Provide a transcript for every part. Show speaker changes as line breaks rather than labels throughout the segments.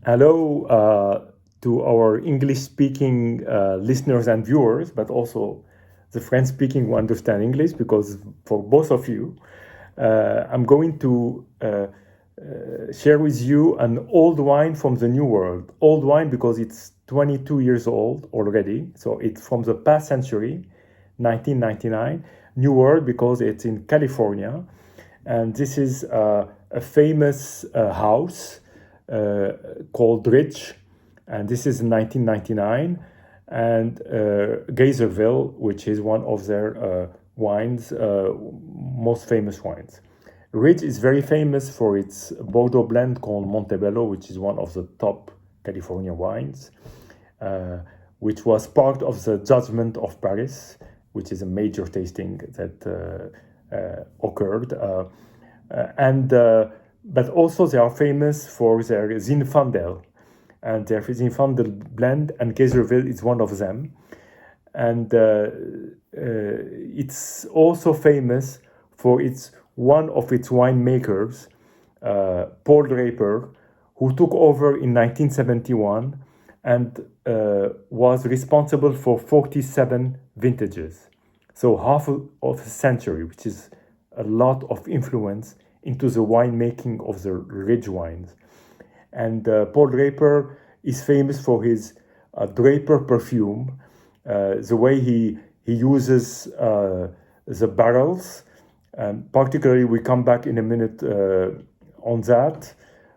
Hello to our English-speaking listeners and viewers, but also the French-speaking who understand English, because for both of you, I'm going to share with you an old wine from the New World. Old wine because it's 22 years old already, so it's from the past century, 1999. New World because it's in California, and this is a famous house called Ridge, and this is in 1999, and Geyserville, which is one of their wines, most famous wines. Ridge is very famous for its Bordeaux blend called Montebello, which is one of the top California wines, which was part of the Judgment of Paris, which is a major tasting that occurred. But also they are famous for their Zinfandel, and their Zinfandel blend, and Geyserville is one of them. And it's also famous for one of its winemakers, Paul Draper, who took over in 1971 and was responsible for 47 vintages. So half of a century, which is a lot of influence into the winemaking of the Ridge wines. And Paul Draper is famous for his Draper perfume, the way he uses the barrels. Particularly, we come back in a minute on that.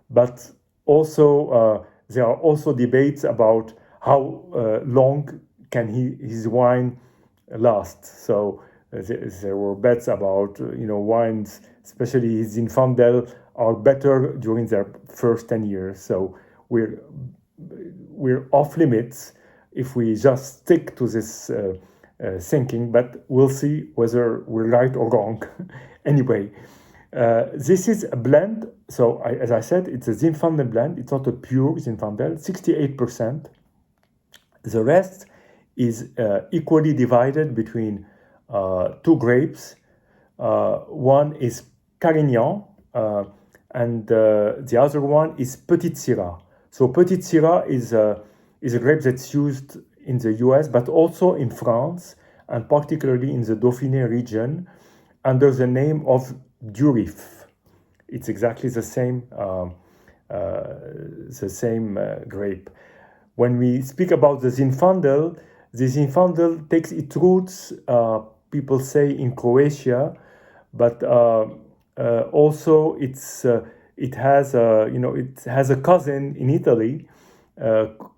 But also, there are also debates about how long can his wine last. So there were bets about wines, especially his Zinfandel, are better during their first 10 years. So we're off limits if we just stick to this thinking, but we'll see whether we're right or wrong. Anyway, this is a blend. So as I said, it's a Zinfandel blend. It's not a pure Zinfandel, 68%. The rest is equally divided between two grapes. One is Carignan, and the other one is Petite Sirah. So Petite Sirah is a grape that's used in the US, but also in France, and particularly in the Dauphiné region, under the name of Durif. It's exactly the same grape. When we speak about the Zinfandel takes its roots, people say, in Croatia, but also it has a cousin in Italy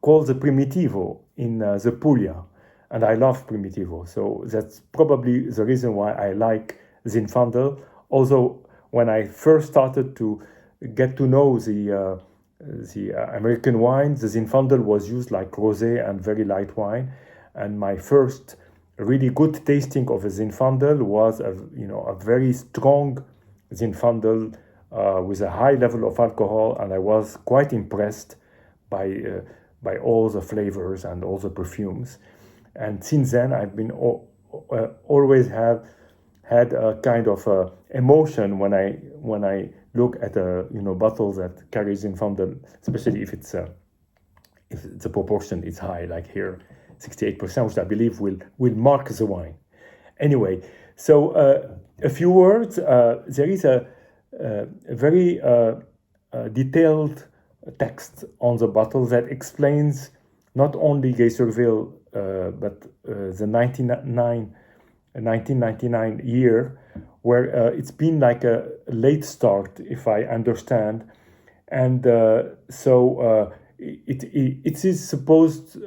called the Primitivo in the Puglia, and I love Primitivo, so that's probably the reason why I like Zinfandel. Although when I first started to get to know the American wines, the Zinfandel was used like rosé and very light wine, and my first really good tasting of a Zinfandel was a very strong Zinfandel with a high level of alcohol, and I was quite impressed by all the flavors and all the perfumes. And since then, I've been always have had a kind of emotion when I look at a bottle that carries Zinfandel, especially if the proportion is high, like here, 68%, which I believe will mark the wine. Anyway, so a few words. There is a very detailed text on the bottle that explains not only Geyserville, but the 1999 year, where it's been like a late start, if I understand. And so it is supposed,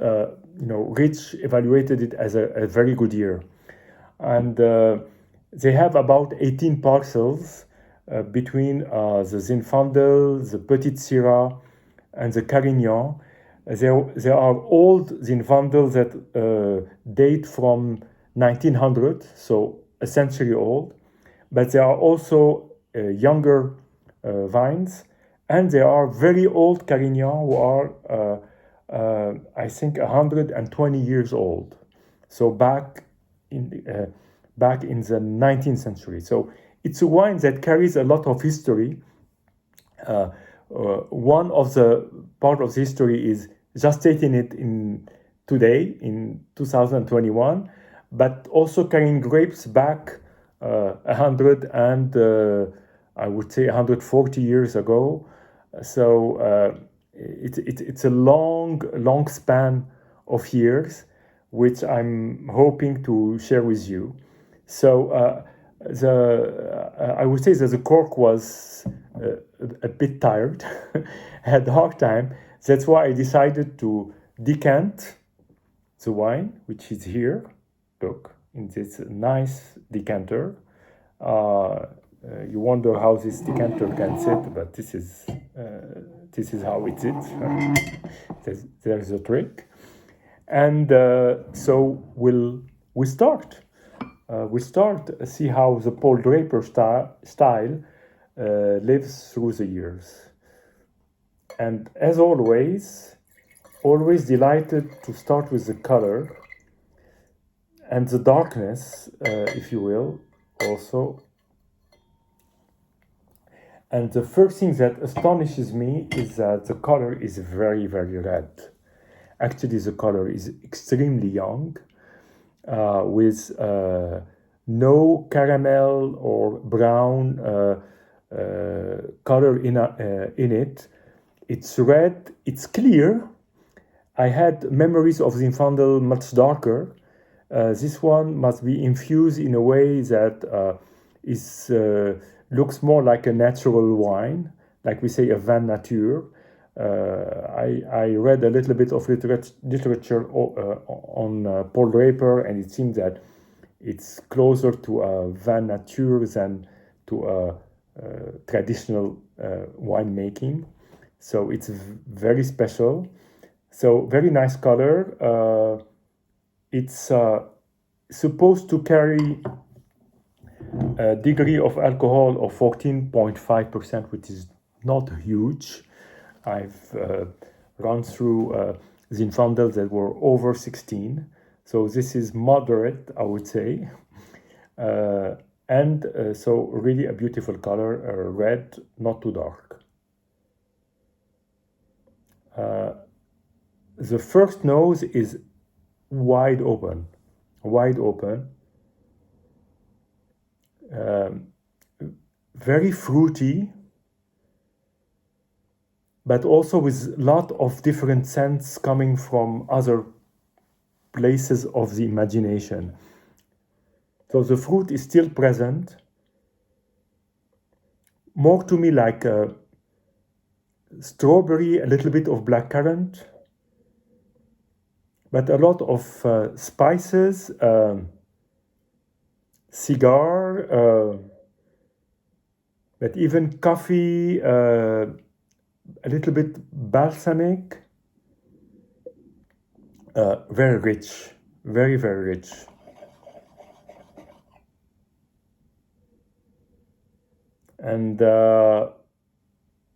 Rich evaluated it as a very good year. And they have about 18 parcels between the Zinfandel, the Petite Sirah, and the Carignan. There are old Zinfandels that date from 1900, so a century old, but there are also younger vines, and there are very old Carignan who are, I think, 120 years old. So back in the 19th century. So it's a wine that carries a lot of history. One of the part of the history is just taking it in today in 2021, but carrying grapes back 100 and I would say 140 years ago. So it's a long span of years, which I'm hoping to share with you. So I would say that the cork was a bit tired, had a hard time. That's why I decided to decant the wine, which is here. Look, in this nice decanter. You wonder how this decanter can sit, but this is how it sits. There's a trick, and so we start. We start see how the Paul Draper style lives through the years, and as always delighted to start with the color and the darkness, if you will, also. And the first thing that astonishes me is that the color is very red. Actually, the color is extremely young, with no caramel or brown color in it. It's red, it's clear. I had memories of Zinfandel much darker. This one must be infused in a way that looks more like a natural wine, like we say a vin nature. I read a little bit of literature on Paul Draper, and it seems that it's closer to a vin nature than to a traditional winemaking. So it's very special. So very nice color. It's supposed to carry a degree of alcohol of 14.5%, which is not huge. I've run through Zinfandel that were over 16, so this is moderate, I would say. And so really a beautiful color, red, not too dark. The first nose is wide open. Very fruity, but also with a lot of different scents coming from other places of the imagination. So the fruit is still present, more to me like strawberry, a little bit of blackcurrant, but a lot of spices, cigar, but even coffee, a little bit balsamic, very rich, very rich. And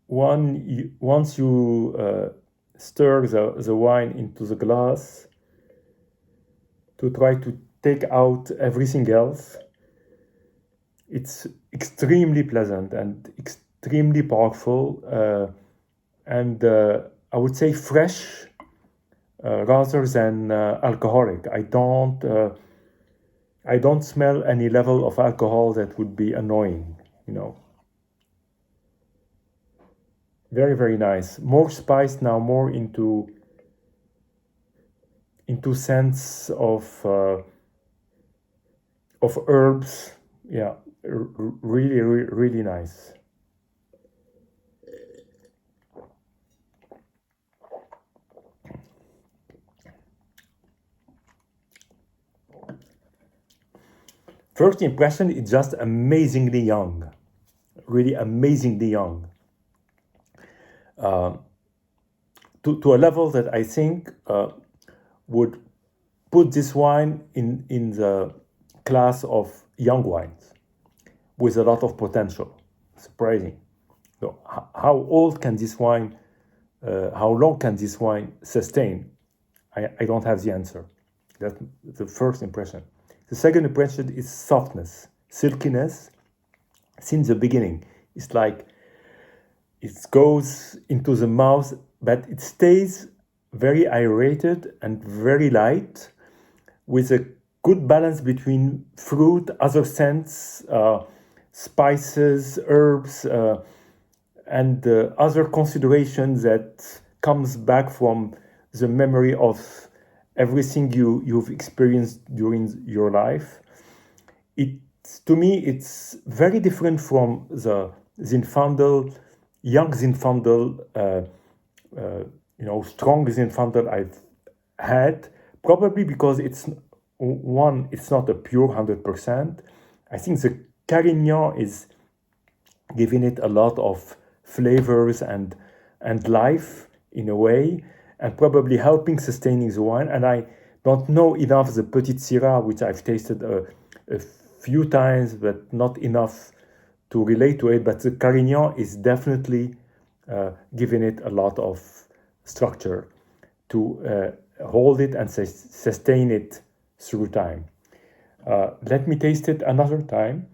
once you stir the wine into the glass to try to take out everything else, it's extremely pleasant and extremely powerful, and I would say fresh rather than alcoholic. I don't smell any level of alcohol that would be annoying, Very nice. More spice now, more into scents of herbs. Yeah, really nice. First impression is just amazingly young, really amazingly young. To a level that I think would put this wine in the class of young wines with a lot of potential. Surprising. So how old can this wine, how long can this wine sustain? I don't have the answer. That's the first impression. The second impression is softness, silkiness. Since the beginning, it's like it goes into the mouth, but it stays very aerated and very light, with a good balance between fruit, other scents, spices, herbs, and other considerations that comes back from the memory of everything you've experienced during your life. To me, it's very different from the Zinfandel, young Zinfandel, strong Zinfandel I've had, probably because it's not a pure 100%. I think the Carignan is giving it a lot of flavors and life in a way, and probably helping sustaining the wine. And I don't know enough the Petite Sirah, which I've tasted a few times, but not enough to relate to it. But the Carignan is definitely giving it a lot of structure to hold it and sustain it through time. Let me taste it another time.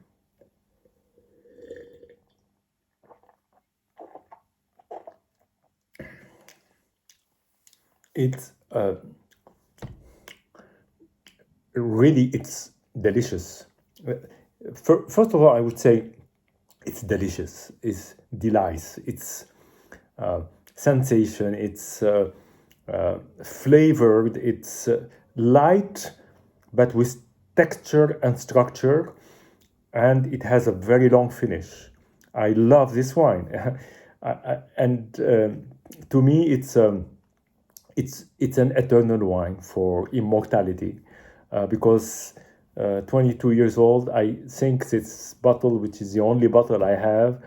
It's it's delicious. First of all, I would say it's delicious. It's delight. It's sensation. It's flavored. It's light, but with texture and structure, and it has a very long finish. I love this wine, and to me, it's an eternal wine for immortality, because 22 years old, I think this bottle, which is the only bottle I have,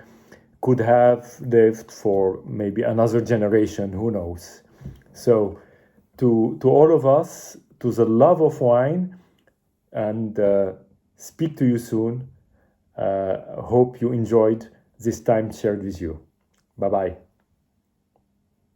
could have lived for maybe another generation. Who knows? So, to all of us, to the love of wine, and speak to you soon. Hope you enjoyed this time shared with you. Bye bye.